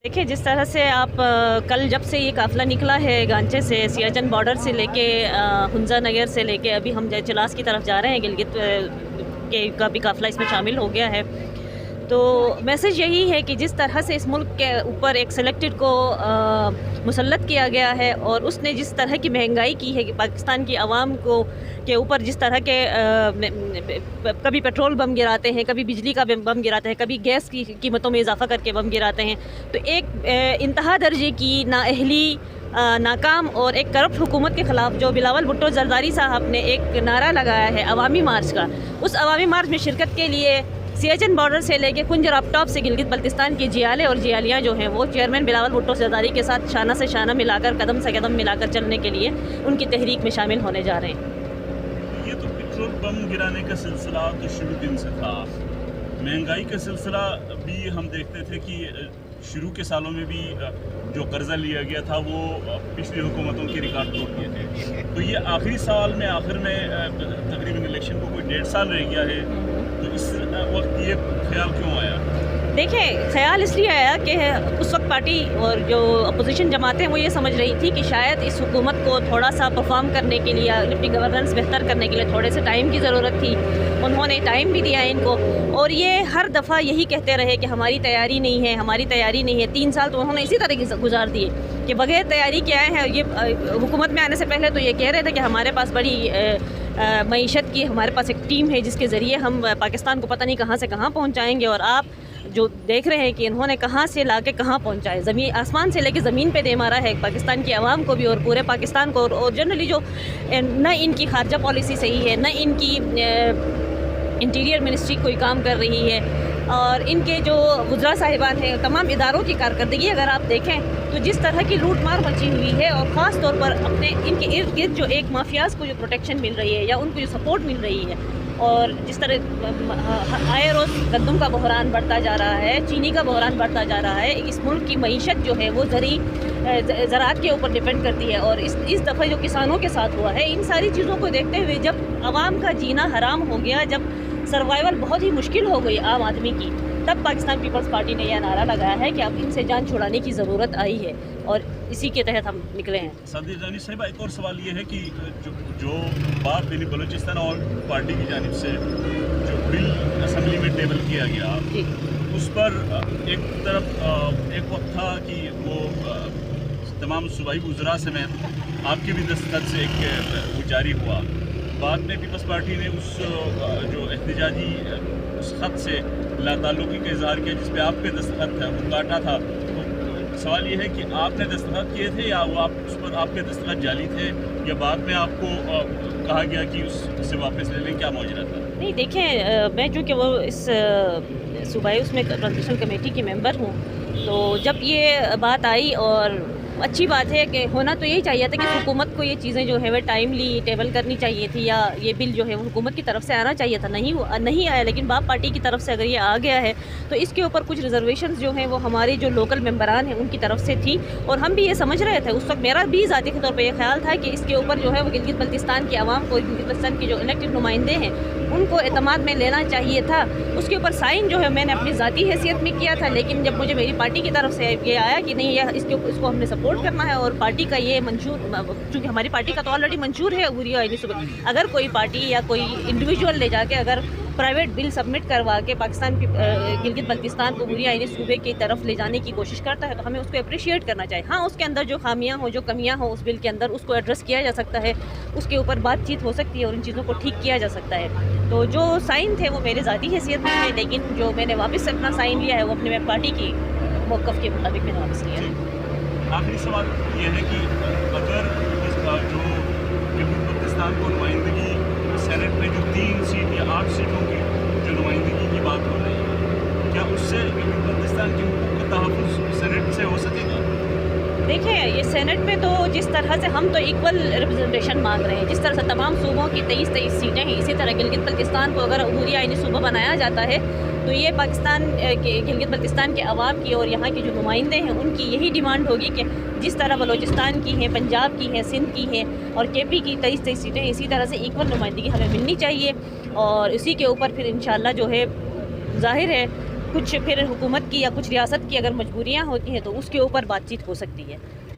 देखिए, जिस तरह से आप कल जब से ये काफ़िला निकला है गांचे से, सियाचिन बॉर्डर से लेके हुंजा नगर से लेके अभी हम चलास की तरफ जा रहे हैं, गिलगित के का भी काफ़िला इसमें शामिल हो गया है। तो मैसेज यही है कि जिस तरह से इस मुल्क के ऊपर एक सेलेक्टेड को मुसल्लत किया गया है और उसने जिस तरह की महंगाई की है कि पाकिस्तान की आवाम को के ऊपर जिस तरह के कभी पेट्रोल बम गिराते हैं, कभी बिजली का बम गिराते हैं, कभी गैस की कीमतों में इजाफा करके बम गिराते हैं, तो एक इंतहा दर्जे की नाअहली, नाकाम और एक करप्ट हुकूमत के ख़िलाफ़ जो बिलावल भुट्टो जरदारी साहब ने एक नारा लगाया है अवामी मार्च का, उस अवामी मार्च में शिरकत के लिए सियाचिन बॉर्डर से लेके कुंज रापटॉप से गिलगित बल्तिस्तान की जियाले और जियालियाँ जो हैं वो चेयरमैन बिलावल भुट्टो जरदारी के साथ शाना से शाना मिलाकर, कदम से कदम मिलाकर चलने के लिए उनकी तहरीक में शामिल होने जा रहे हैं। ये तो पेट्रोल बम गिराने का सिलसिला तो शुरू दिन से था। महंगाई का सिलसिला भी हम देखते थे कि शुरू के सालों में भी जो कर्जा लिया गया था वो पिछली हुकूमतों की रिकॉर्ड तोड़ दिए थे। तो ये आखिरी साल में आखिर में तकरीबन इलेक्शन को कोई 1.5 साल रह गया है, तो इस वक्त ये ख्याल क्यों आया? देखिए, ख्याल इसलिए आया कि उस वक्त पार्टी और जो अपोजिशन जमातें वो ये समझ रही थी कि शायद इस हुकूमत को थोड़ा सा परफॉर्म करने के लिए, अपनी गवर्नेंस बेहतर करने के लिए थोड़े से टाइम की ज़रूरत थी। उन्होंने टाइम भी दिया इनको और ये हर दफ़ा यही कहते रहे कि हमारी तैयारी नहीं है, हमारी तैयारी नहीं है। 3 साल तो उन्होंने इसी तरह की गुजार दिए कि बगैर तैयारी के आए हैं। ये हुकूमत में आने से पहले तो ये कह रहे थे कि हमारे पास बड़ी मईशत की हमारे पास एक टीम है जिसके ज़रिए हम पाकिस्तान को पता नहीं कहाँ से कहाँ पहुँचाएँगे, और आप जो देख रहे हैं कि इन्होंने कहाँ से लाके कहाँ पहुँचाए, ज़मीन आसमान से लेके ज़मीन पे दे मारा है पाकिस्तान की आवाम को भी और पूरे पाकिस्तान को। और जनरली जो न इनकी खारजा पॉलिसी सही है, न इनकी इंटीरियर मिनिस्ट्री कोई काम कर रही है, और इनके जो वज़रा साहिबान हैं, तमाम इदारों की कारकर्दगी अगर आप देखें तो जिस तरह की लूट मार मची हुई है, और ख़ास तौर पर अपने इनके इर्द गिर्द जो एक माफियाज़ को जो प्रोटेक्शन मिल रही है या उनको जो सपोर्ट मिल रही है, और जिस तरह आए रोज़ गंदम का बहरान बढ़ता जा रहा है, चीनी का बहरान बढ़ता जा रहा है। इस मुल्क की मईशत जो है वो ज़राअत के ऊपर डिपेंड करती है, और इस दफ़ा जो किसानों के साथ हुआ है, इन सारी चीज़ों को देखते हुए जब आवाम का जीना हराम हो गया, जब सर्वाइवल बहुत ही मुश्किल हो गई आम आदमी की, तब पाकिस्तान पीपल्स पार्टी ने यह नारा लगाया है कि अब इनसे जान छुड़ाने की ज़रूरत आई है, और इसी के तहत हम निकले हैं। सादिया जानी साहिबा, एक और सवाल ये है कि जो बात बलूचिस्तान और पार्टी की जानिब से जो बिल असम्बली में टेबल किया गया, उस पर एक तरफ एक वक्त था कि वो तमाम सूबाई वज़रा समेत आपके भी दस्तखत से एक वो जारी हुआ। बाद में पीपल्स पार्टी ने उस जो एहतजाजी उस ख़त से लाताल्लुकी का इजहार किया जिस पे आपके दस्तखत था, वो काटा था। तो सवाल ये है कि आपने दस्तखत किए थे या वो उस पर आपके दस्तखत जाली थे, या बाद में आपको कहा गया कि उससे वापस ले लें? क्या माजरा था? नहीं, देखें, मैं चूँकि वो इस सूबाई उसमें ट्रांसलेशन कमेटी की मेंबर हूँ, तो जब ये बात आई, और अच्छी बात है कि होना तो यही चाहिए था कि हुकूमत को ये चीज़ें जो है वह टाइमली टेबल करनी चाहिए थी, या ये बिल जो है वो हुकूमत की तरफ से आना चाहिए था। नहीं आया, लेकिन बाप पार्टी की तरफ से अगर ये आ गया है तो इसके ऊपर कुछ रिजर्वेशंस जो हैं वो हमारे जो लोकल मेंबरान हैं उनकी तरफ से थी, और हम भी ये समझ रहे थे। उस वक्त मेरा भी ज़ाती के तौर पर यह ख्याल था कि इसके ऊपर जो है वो गिलगित बल्तिस्तान की आवाम को, गिलगित बल्तिस्तान के जो इलेक्टेड नुमाइंदे हैं उनको एतमाद में लेना चाहिए था। उसके ऊपर साइन जो है मैंने अपनी ज़ाती हैसियत में किया था, लेकिन जब मुझे मेरी पार्टी की तरफ से ये आया कि नहीं, यह इसको हमने सपोर्ट करना है, और पार्टी का ये मंशूर, चूँकि हमारी पार्टी का तो ऑलरेडी मंशूर है अबूरी आइनी सूबे, अगर कोई पार्टी या कोई इंडिविजुअल ले जाके अगर प्राइवेट बिल सबमिट करवा के पाकिस्तान की गिलगित बल्तिस्तान को अबूरी आइनी सूबे की तरफ ले जाने की कोशिश करता है, तो हमें उसको अप्रिशिएट करना चाहिए। हाँ, उसके अंदर जो खामियां हो, जो कमियां हो उस बिल के अंदर, उसको एड्रेस किया जा सकता है, उसके ऊपर बातचीत हो सकती है और इन चीज़ों को ठीक किया जा सकता है। तो जो साइन थे वो मेरे ज़ाती हैसियत में थे, लेकिन जो मैंने वापस अपना साइन लिया है वो अपने पार्टी की मौक़िफ़ के मुताबिक मैंने वापस लिया है। आखिरी सवाल ये है कि अगर इसका जो गिलगित बल्तिस्तान को नुमाइंदगी सेनेट में जो 3 सीट या 8 सीटों की जो नुमाइंदगी की बात हो रही है, क्या उससे गिलगित बल्तिस्तान के हुकूक का तहफ़्फ़ुज़ सेनेट से हो सकेगा? देखिए, ये सेनेट में तो जिस तरह से हम तो इक्वल रिप्रेजेंटेशन मांग रहे हैं, जिस तरह से तमाम सूबों की 23 सीटें हैं, इसी तरह गिलगित बल्तिस्तान को अगर अबूरी आइनी सूबा बनाया जाता है तो ये पाकिस्तान के गिलगित बल्तिस्तान के अवाम की और यहाँ के जो नुमाइंदे हैं उनकी यही डिमांड होगी कि जिस तरह बलूचिस्तान की हैं, पंजाब की हैं, सिंध की हैं और केपी की 23 सीटें, इसी तरह से इक्वल नुमाइंदगी हमें मिलनी चाहिए। और इसी के ऊपर फिर इंशाअल्लाह जो है ज़ाहिर है کچھ پھر حکومت کی یا کچھ ریاست کی اگر مجبوریاں ہوتی ہیں تو اس کے اوپر بات چیت ہو سکتی ہے.